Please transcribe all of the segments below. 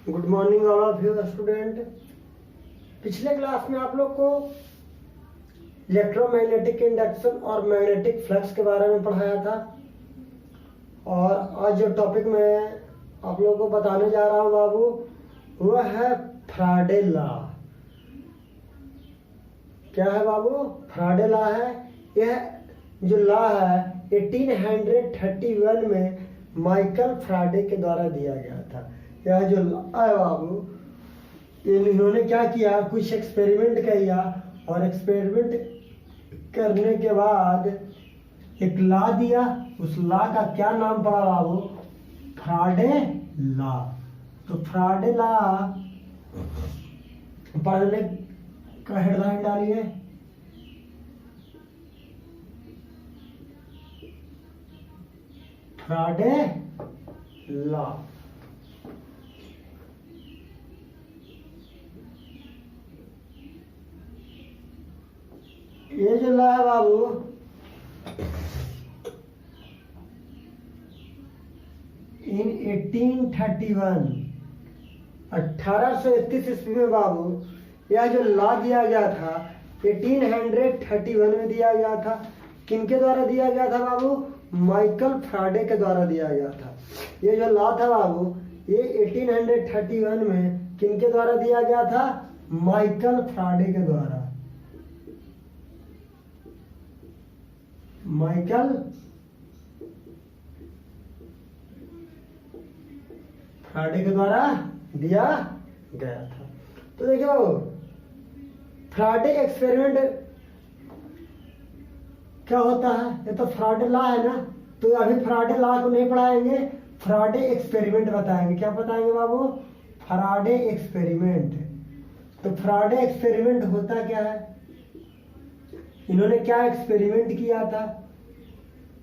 Good morning all of you student. पिछले class में आप लोग को इलेक्ट्रोमैग्नेटिक इंडक्शन और मैग्नेटिक फ्लक्स के बारे में पढ़ाया था, और आज जो टॉपिक मैं आप लोगों को बताने जा रहा हूँ बाबू, वह है फैराडे लॉ। क्या है बाबू? फैराडे लॉ है। यह जो लॉ है 1831 में माइकल फैराडे के द्वारा दिया गया था। यह जो लॉ है बाबू, इन्होंने क्या किया, कुछ एक्सपेरिमेंट किया, और एक्सपेरिमेंट करने के बाद एक लॉ दिया। उस लॉ का क्या नाम पड़ा बाबू? Faraday law. तो फैराडे लॉ पढ़ने का हेडलाइन डालिए, फैराडे लॉ। ये जो लॉ है बाबू, इन 1831 1831 ईस्वी में बाबू, यह जो लॉ दिया गया था 1831 में दिया गया था। किनके द्वारा दिया गया था बाबू? माइकल फैराडे के द्वारा दिया गया था। ये जो लॉ था बाबू, ये 1831 में किनके द्वारा दिया गया था? माइकल फैराडे के द्वारा। माइकल फैराडे के द्वारा दिया गया था। तो देखिए बाबू, फैराडे एक्सपेरिमेंट क्या होता है? ये तो फैराडे लॉ है ना, तो अभी फैराडे लॉ को नहीं पढ़ाएंगे, फैराडे एक्सपेरिमेंट बताएंगे। क्या बताएंगे बाबू? Faraday experiment. तो फैराडे एक्सपेरिमेंट होता क्या है, इन्होंने क्या एक्सपेरिमेंट किया था,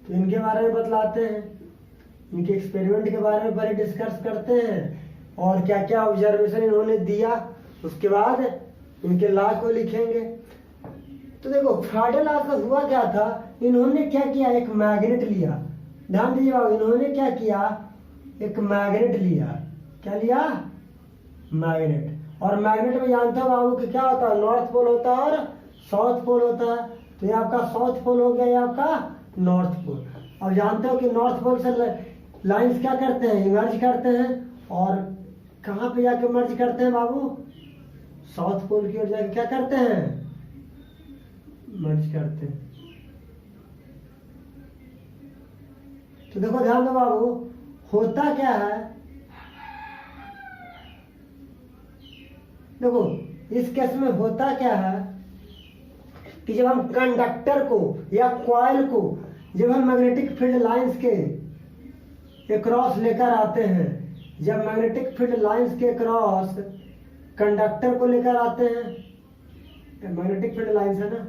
तो इनके बारे में बतलाते हैं। इनके एक्सपेरिमेंट के बारे में पहले डिस्कस करते हैं, और क्या क्या ऑब्जर्वेशन इन्होंने दिया, उसके बाद इनके लॉ को लिखेंगे। तो देखो, फैराडे लॉ का हुआ क्या था, इन्होंने क्या किया, एक मैग्नेट लिया। ध्यान दीजिए बाबू, इन्होंने क्या किया, एक मैग्नेट लिया। क्या लिया? मैग्नेट। और मैग्नेट में जानते हो बाबू कि क्या होता है, नॉर्थ पोल होता है और साउथ पोल होता है। तो ये आपका साउथ पोल हो गया, ये आपका नॉर्थ पोल। अब जानते हो कि नॉर्थ पोल से लाइंस क्या करते हैं, इमर्ज करते हैं, और कहाँ पे जाके मर्ज करते हैं बाबू? साउथ पोल की ओर जाके क्या करते हैं? मर्ज करते हैं। तो देखो, ध्यान दो बाबू, होता क्या है, देखो इस केस में होता क्या है कि जब हम कंडक्टर को या कॉइल को, जब हम मैग्नेटिक फील्ड लाइंस के क्रॉस लेकर आते हैं, जब मैग्नेटिक फील्ड लाइंस के क्रॉस कंडक्टर को लेकर आते हैं, मैग्नेटिक फील्ड लाइंस है ना,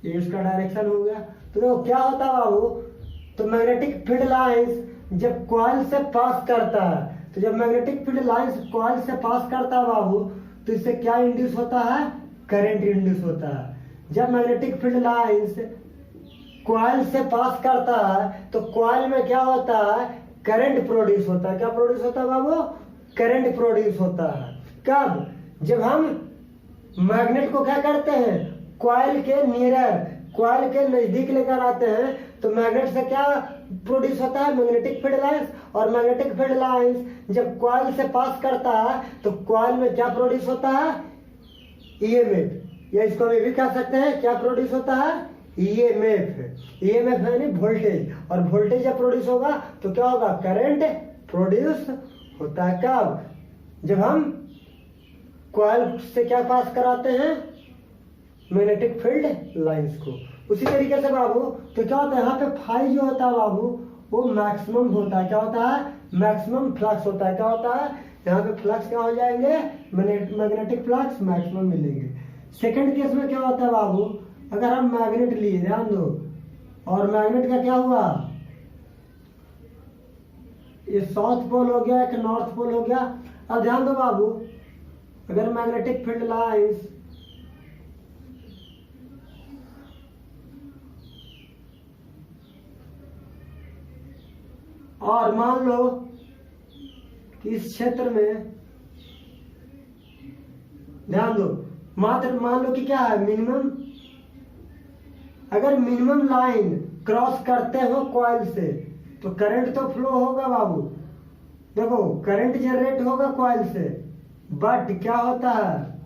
ये इसका डायरेक्शन हो गया। तो देखो क्या होता है बाबू, तो मैग्नेटिक फील्ड लाइंस जब कॉइल से पास करता है, तो जब मैग्नेटिक फील्ड लाइंस कॉइल से पास करता है बाबू, तो इससे क्या इंड्यूस होता है? करंट इंड्यूस होता है। जब मैग्नेटिक फील्ड लाइंस कॉइल से पास करता है, तो कॉइल में क्या होता है? करंट प्रोड्यूस होता है। क्या प्रोड्यूस होता है बाबू? करंट प्रोड्यूस होता है। कब? जब हम मैग्नेट को क्या करते हैं, कॉइल के नियर, कॉइल के नजदीक लेकर आते हैं, तो मैग्नेट से क्या प्रोड्यूस होता है? Magnetic field lines. और मैग्नेटिक फील्ड लाइंस जब कॉइल से पास करता है, तो कॉइल में क्या प्रोड्यूस होता है? ईएमएफ, या इसको हम ये भी कह सकते हैं, क्या प्रोड्यूस होता है? ईएमएफ। ईएमएफ है नहीं, वोल्टेज, और वोल्टेज जब प्रोड्यूस होगा तो क्या होगा? करंट प्रोड्यूस होता है। कब? जब हम कॉइल से क्या पास कराते हैं? मैग्नेटिक फील्ड लाइंस को। उसी तरीके से बाबू, तो क्या होता है, यहाँ पे फाई जो होता है बाबू, वो मैक्सिमम होता है। क्या होता है? मैक्सिमम फ्लक्स होता है। क्या होता है? यहाँ पे फ्लक्स क्या हो जाएंगे? मैग्नेटिक फ्लक्स मैक्सिमम मिलेंगे। सेकंड केस में क्या होता है बाबू, अगर हम मैग्नेट लिए, ध्यान दो, और मैग्नेट का क्या हुआ, ये साउथ पोल हो गया, एक नॉर्थ पोल हो गया। अब ध्यान दो बाबू, अगर मैग्नेटिक फील्ड लाइंस और मान लो कि इस क्षेत्र में ध्यान दो, मात्र मान लो कि क्या है, मिनिमम, अगर मिनिमम लाइन क्रॉस करते हो कॉइल से तो करंट तो फ्लो होगा बाबू। देखो करंट जनरेट होगा कॉइल से, बट क्या होता है,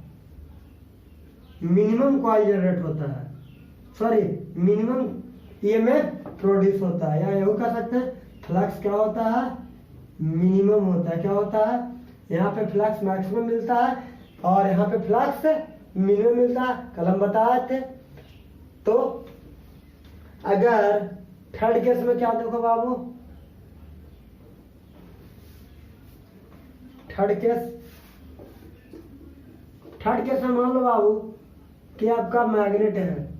मिनिमम कॉइल जनरेट होता है, सॉरी मिनिमम ईएमएफ प्रोड्यूस होता है, या यही कह सकते हैं फ्लक्स क्या होता है, मिनिमम होता है। क्या होता है, यहाँ पे फ्लक्स मैक्सिमम मिलता है और यहाँ पे फ्लक्स मिनिमम मिलता है, कल हम बताए थे। तो अगर थर्ड केस में क्या देखो बाबू, थर्ड केस में मान लो बाबू कि आपका मैग्नेट है,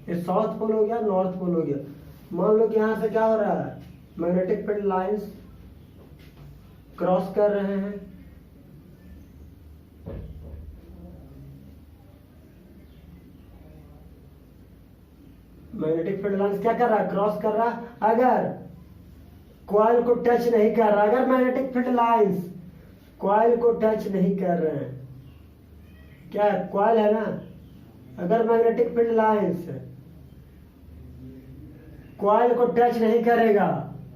ये साउथ पोल हो गया, नॉर्थ पोल हो गया। मान लो कि यहां से क्या हो रहा है, मैग्नेटिक फील्ड लाइंस क्रॉस कर रहे हैं, मैग्नेटिक फील्ड लाइंस क्या कर रहा है, क्रॉस कर रहा है। अगर कॉइल को टच नहीं कर रहा, अगर मैग्नेटिक फील्ड लाइंस कॉइल को टच नहीं कर रहे हैं, क्या है, कॉइल है ना, अगर मैग्नेटिक फील्ड लाइंस कॉइल को टच नहीं करेगा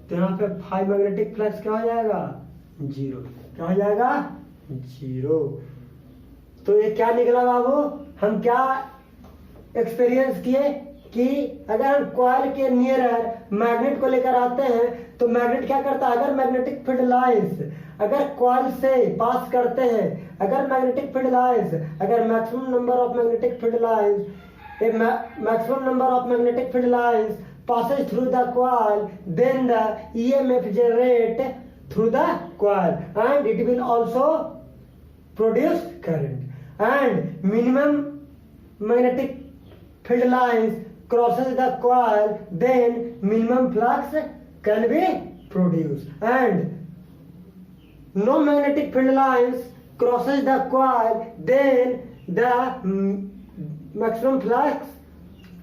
तो यहाँ पे फाइव मैग्नेटिक फ्लक्स क्या हो जाएगा, जीरो। क्या हो जाएगा, जीरो। तो ये क्या निकला बाबू, हम क्या एक्सपीरियंस किए कि अगर हम कॉइल के नियर मैग्नेट को लेकर आते हैं तो मैग्नेट क्या करता है, अगर मैग्नेटिक फील्ड लाइंस अगर कॉइल से पास करते हैं, अगर मैग्नेटिक फील्ड लाइंस, अगर maximum number of magnetic field lines, maximum number of magnetic field lines passes through the coil, then the EMF generate through the coil and it will also produce current. And minimum magnetic field lines crosses the coil, then minimum flux can be produced. And no magnetic field lines crosses the coil, then the maximum flux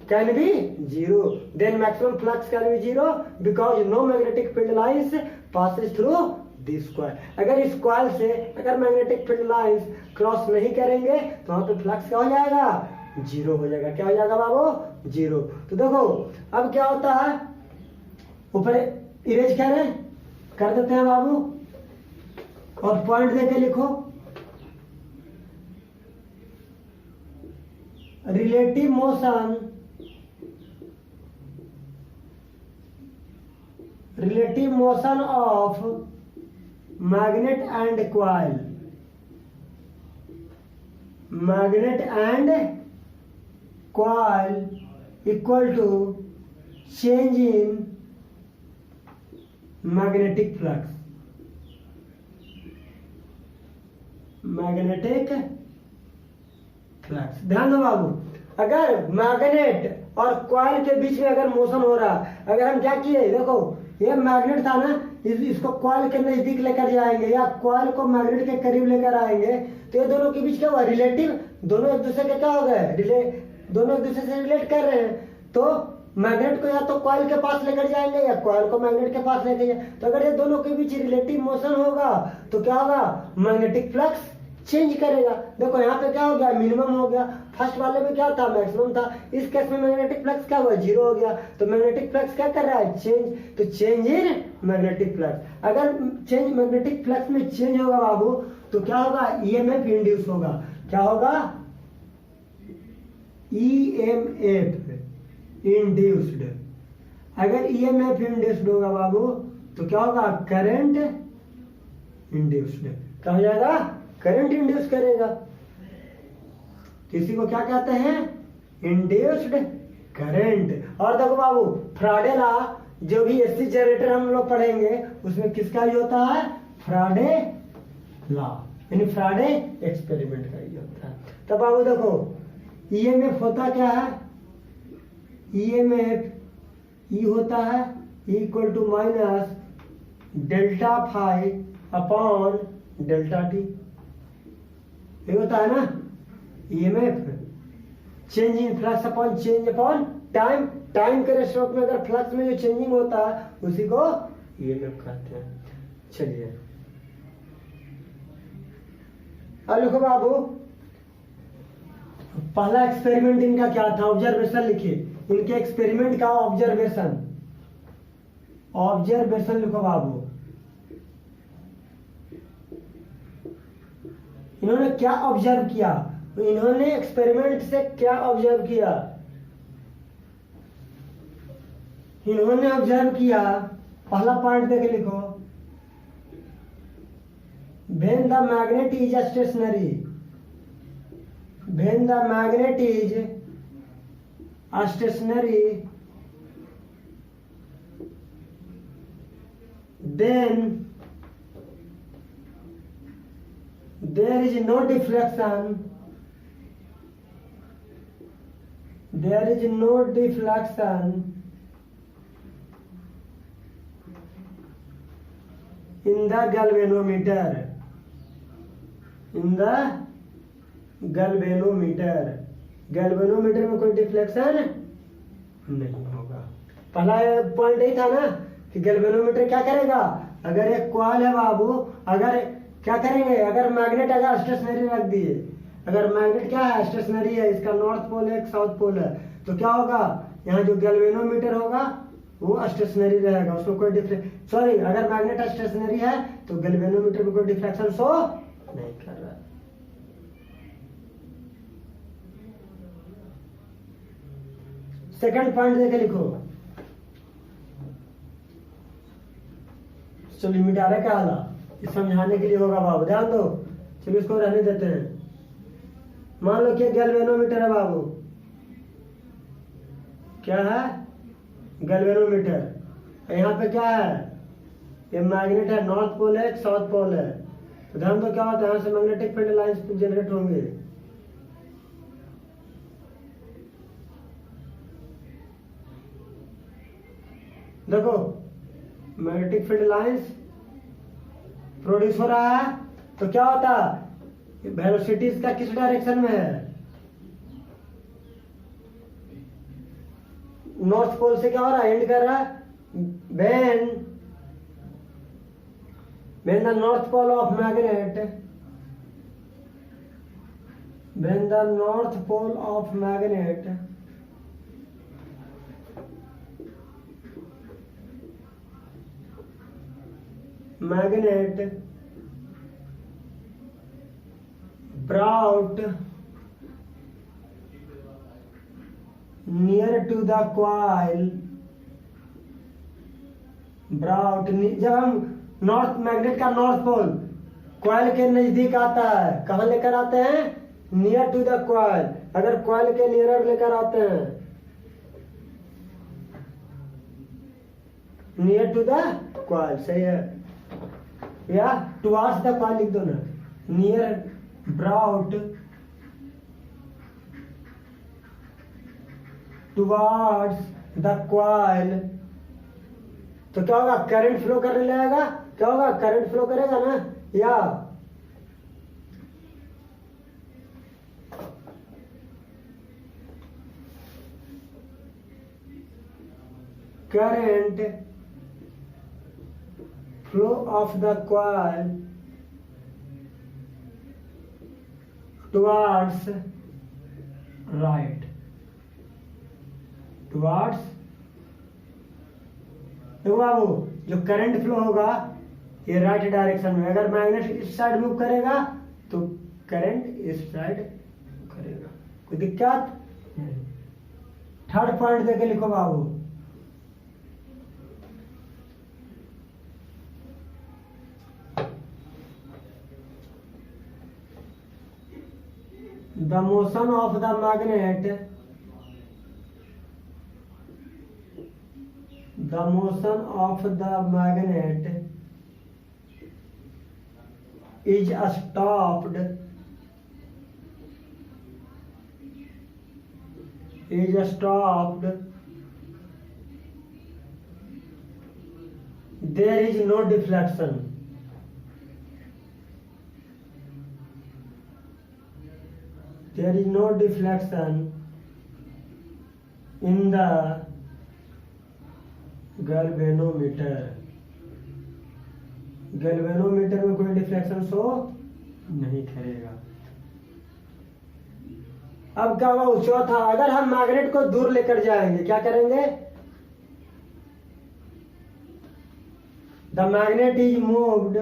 can be zero. Then maximum flux can be zero because no magnetic field lines passes through this coil. अगर इस coil से अगर magnetic field lines cross नहीं करेंगे तो वहां पे flux क्या हो जाएगा, जीरो हो जाएगा। क्या हो जाएगा बाबू, जीरो। तो देखो अब क्या होता है, ऊपर इरेज कर देते हैं बाबू और पॉइंट देके लिखो, relative motion of magnet and coil, magnet and coil equal to change in magnetic flux, magnetic flux. ध्यान दो बाबू, अगर मैग्नेट और कॉइल के बीच में अगर मोशन हो रहा, अगर हम क्या किए, देखो ये मैग्नेट था ना, इसको कॉइल के नजदीक लेकर जाएंगे या कॉइल को मैग्नेट के करीब लेकर आएंगे तो ये दोनों के बीच क्या हुआ, रिलेटिव, दोनों एक दूसरे के क्या हो गए, दोनों एक दूसरे से रिलेट कर रहे हैं। तो मैग्नेट को या तो कॉइल के पास लेकर जाएंगे या कॉइल को मैग्नेट के पास लेकर जाएंगे। तो अगर ये दोनों के बीच रिलेटिव मोशन होगा तो क्या होगा, मैग्नेटिक फ्लक्स चेंज करेगा। देखो यहाँ पे क्या हो गया, मिनिमम हो गया, फर्स्ट वाले में क्या था, मैक्सिमम था, इस केस में मैग्नेटिक फ्लक्स क्या हुआ, जीरो हो गया। तो मैग्नेटिक फ्लक्स क्या कर रहा है, चेंज। तो चेंज इन मैग्नेटिक फ्लक्स, अगर चेंज मैग्नेटिक फ्लक्स में चेंज होगा बाबू तो क्या होगा, ईएमएफ इंड्यूस होगा। क्या होगा, ईएमएफ इंड्यूस्ड। अगर ईएमएफ इंड्यूस्ड होगा बाबू तो क्या होगा, करंट इंड्यूस्ड। क्या हो जाएगा, करंट इंड्यूस करेगा। किसी को क्या कहते हैं, इंड्यूस्ड करंट। और देखो बाबू फ्राडे लॉ, जो भी एसी जनरेटर हम लोग पढ़ेंगे उसमें किसका यूज होता है, फ्राडे लॉ, यानी फ्राडे एक्सपेरिमेंट का यूज होता है। तो बाबू देखो ईएमएफ होता क्या है, ईएमएफ ई होता है equal to minus delta phi upon delta T, ये होता है ना EMF. Change in flux upon change upon time, time के रेस्ट्रोक में अगर फ्लक्स में जो चेंजिंग होता है उसी को ईएमएफ कहते हैं। चलिए अब लिखो बाबू, पहला एक्सपेरिमेंट इनका क्या था, ऑब्जर्वेशन लिखिए, इनके एक्सपेरिमेंट का ऑब्जर्वेशन, ऑब्जर्वेशन लिखो बाबू। इन्होंने क्या ऑब्जर्व किया, इन्होंने एक्सपेरिमेंट से क्या ऑब्जर्व किया, इन्होंने ऑब्जर्व किया, पहला पॉइंट देख लिखो, when the magnet is stationary, when the magnet is stationary, then there is no deflection, there is no deflection in the galvanometer, in the galvanometer, galvanometer में कोई डिफ्लेक्शन नहीं होगा। पहला पॉइंट यही था ना कि गैल्वेनोमीटर क्या करेगा, अगर एक कॉइल है बाबू, अगर क्या करेंगे, अगर मैग्नेट अगर स्टेशनरी रख दिए, अगर मैग्नेट क्या है स्टेशनरी है, इसका नॉर्थ पोल है साउथ पोल है, तो क्या होगा, यहाँ जो गैल्वेनोमीटर होगा वो स्टेशनरी रहेगा, उसको कोई डिफ्लेक्शन, सॉरी अगर मैग्नेट स्टेशनरी है तो गैल्वेनोमीटर में कोई डिफ्लेक्शन शो नहीं कर रहा है। सेकंड पॉइंट देखे लिखो, चलिए मिटा रहे क्या हाल समझाने के लिए होगा बाबू, ध्यान दो, चलिए इसको रहने देते हैं। मान लो कि गैल्वेनोमीटर है बाबू, क्या है गैल्वेनोमीटर, यहाँ पे क्या है, ये मैग्नेट है, नॉर्थ पोल है साउथ पोल है, तो ध्यान दो क्या होता है, यहाँ से मैग्नेटिक फील्ड लाइंस जनरेट होंगे, देखो मैग्नेटिक फील्ड लाइंस प्रोड्यूस हो रहा है, तो क्या होता है, वेलोसिटी इसका किस डायरेक्शन में है, नॉर्थ पोल से क्या हो रहा है, एंड कर रहा है, when the north pole of magnet, when the north pole of magnet brought near to the coil, brought, जब हम नॉर्थ मैग्नेट का नॉर्थ पोल कॉइल के नजदीक आता है, कहां लेकर आते हैं, नियर टू द कॉइल, अगर कॉइल के नियर लेकर आते हैं, नियर टू द कॉइल, सही है, या टुवार्ड्स द कॉइल लिख दो ना, near brought towards the coil, तो क्या होगा, करंट फ्लो करने लगेगा, क्या होगा, करंट फ्लो करेगा ना, या current flow of the coil towards right, towards, देखो बाबू जो करंट फ्लो होगा ये राइट डायरेक्शन में, अगर मैग्नेट इस साइड मूव करेगा तो करंट इस साइड करेगा, कोई दिक्कत नहीं। थर्ड पॉइंट देके लिखो बाबू, the motion of the magnet, the motion of the magnet is stopped, is stopped, there is no deflection, there is no deflection in the galvanometer, galvanometer में कोई डिफ्लेक्शन शो नहीं करेगा। अब क्या हुआ चौथा, अगर हम मैग्नेट को दूर लेकर जाएंगे क्या करेंगे? The magnet is moved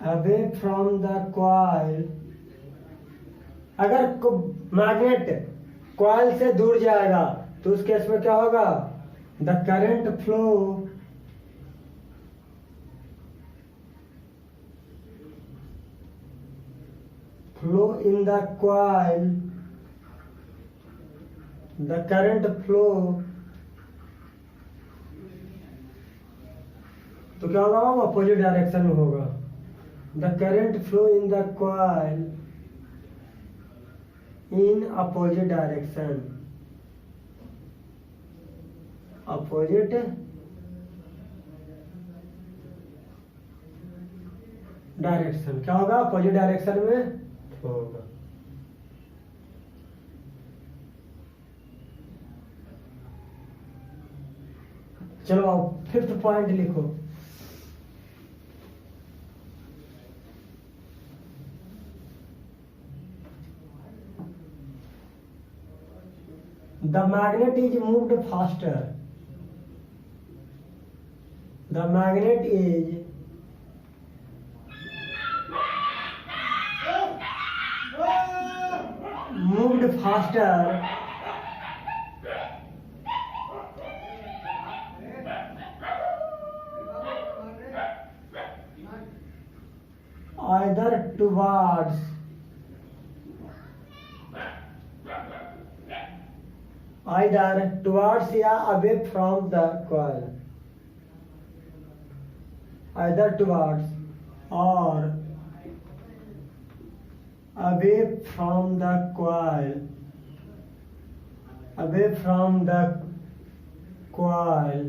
away from the coil। अगर मैग्नेट कॉइल से दूर जाएगा तो उस केस में क्या होगा? The current flow in the coil, the current flow, तो क्या होगा? अपोजिट डायरेक्शन में होगा। The current flow in the coil in opposite direction, opposite direction. क्या होगा? अपोजिट डायरेक्शन में होगा। चलो आओ फिफ्थ पॉइंट लिखो। The magnet is moved faster. The magnet is moved faster either towards या away from the coil, either towards or away from the coil, away from the coil,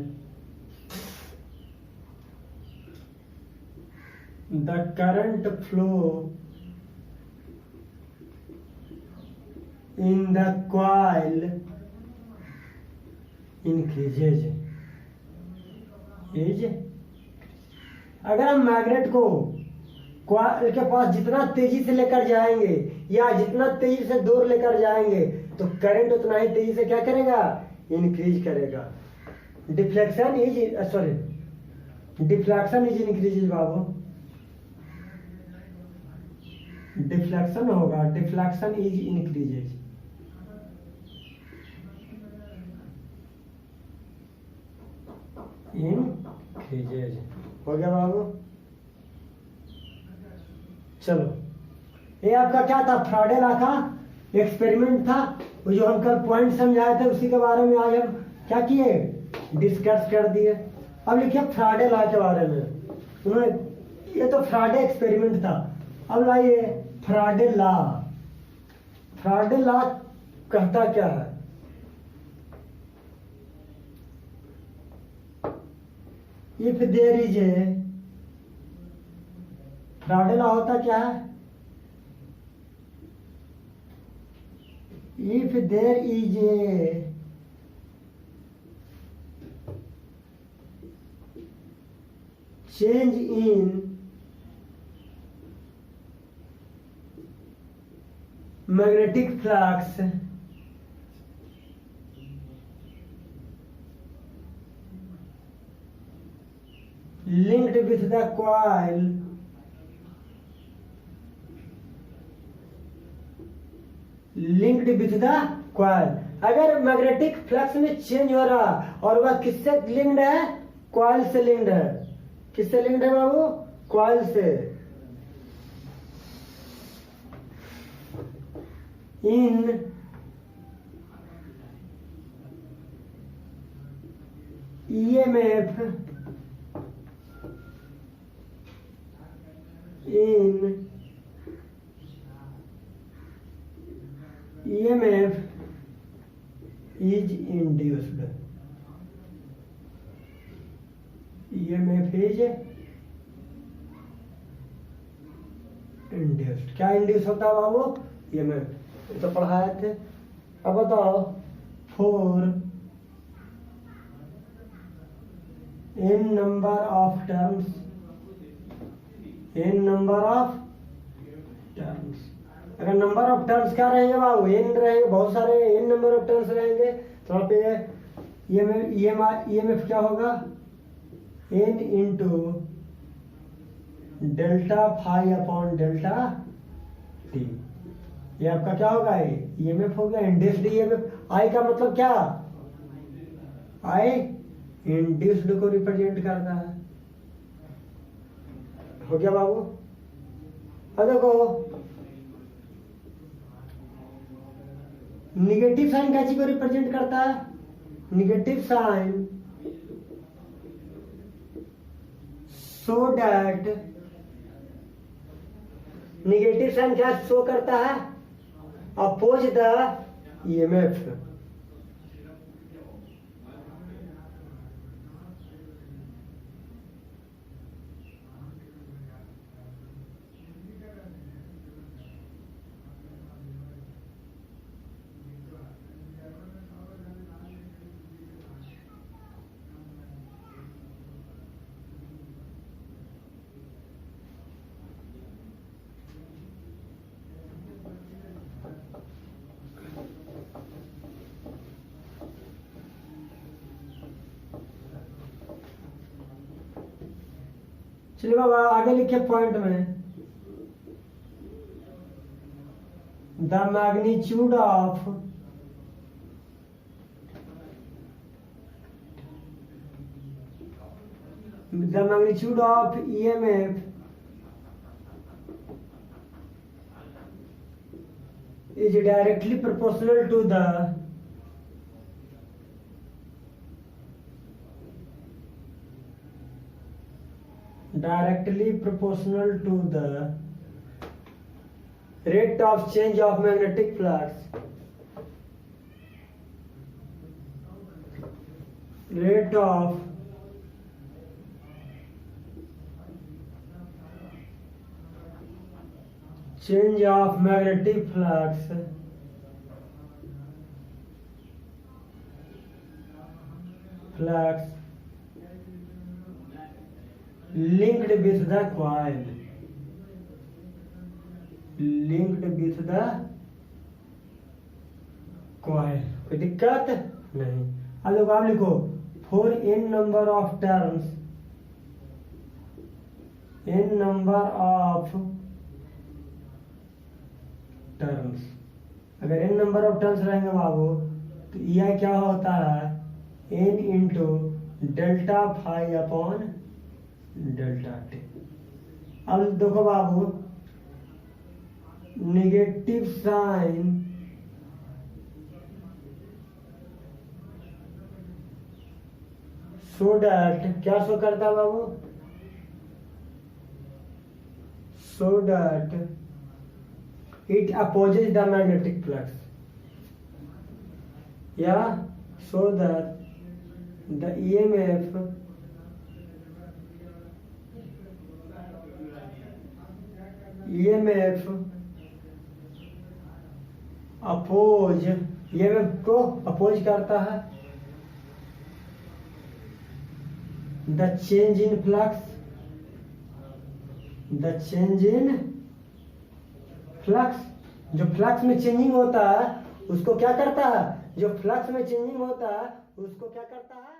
the current flow in the coil increases। अगर हम magnet को coil के पास जितना तेजी से लेकर जाएंगे या जितना तेजी से दूर लेकर जाएंगे तो करंट उतना ही तेजी से क्या करेगा? इंक्रीज करेगा। Deflection is increases Babu, deflection होगा, डिफ्लेक्शन इज इंक्रीजेज। इंक्रीजेज हो गया बाबू। चलो ये आपका क्या था? फ्राडे लॉ का एक्सपेरिमेंट था, वो जो हम कल पॉइंट समझाए थे उसी के बारे में आज हम क्या किए? डिस्कस कर दिए। अब लिखिए फ्राडे लॉ के बारे में। उन्होंने, ये तो फ्राडे एक्सपेरिमेंट था, अब लाइए फ्राडे लॉ। फ्राडे लॉ कहता क्या है? If there is a, Faraday law होता क्या है? If there is a change in magnetic flux linked with the coil अगर मैग्नेटिक फ्लक्स में चेंज हो रहा और वह किससे लिंक्ड है? कॉइल से लिंक्ड है। किससे लिंक्ड है बाबू? कॉइल से। In EMF is induced। EMF is induced. क्या इंड्यूस होता है बाबू? EMF। ये तो पढ़ाए थे। अब बताओ for n number of terms, n number of terms. अगर नंबर ऑफ टर्म्स क्या रहेंगे बाबू? n रहेंगे, बहुत सारे n नंबर ऑफ टर्म्स रहेंगे, तो वहाँ पे EMF क्या होगा? n into delta phi upon delta T. ये आपका क्या होगा? EMF हो गया, इंड्यूस्ड EMF। आई का मतलब क्या? आई इंड्यूस्ड को रिप्रेजेंट करता है। हो गया बाबू? अब देखो निगेटिव साइन कैसी को रिप्रेजेंट करता है? Negative sign so that, negative sign क्या शो करता है? Oppose the EMF। चलिए बाबा आगे लिखे पॉइंट में, the magnitude of EMF is directly proportional to the rate of change of magnetic flux. Rate of change of magnetic flux linked with the coil, कोई दिक्कत नहीं। अब देखो आप लिखो for n number of terms, अगर n number of terms रहेंगे बाबू तो EI क्या होता है? n into delta phi upon delta T. अब देखो बाबू निगेटिव साइन सो डैट क्या शो करता है बाबू? So that it opposes the magnetic flux, या so that the EMF EMF को अपोज करता है द चेंज इन फ्लक्स, जो फ्लक्स में चेंजिंग होता है उसको क्या करता है? जो फ्लक्स में चेंजिंग होता है उसको क्या करता है?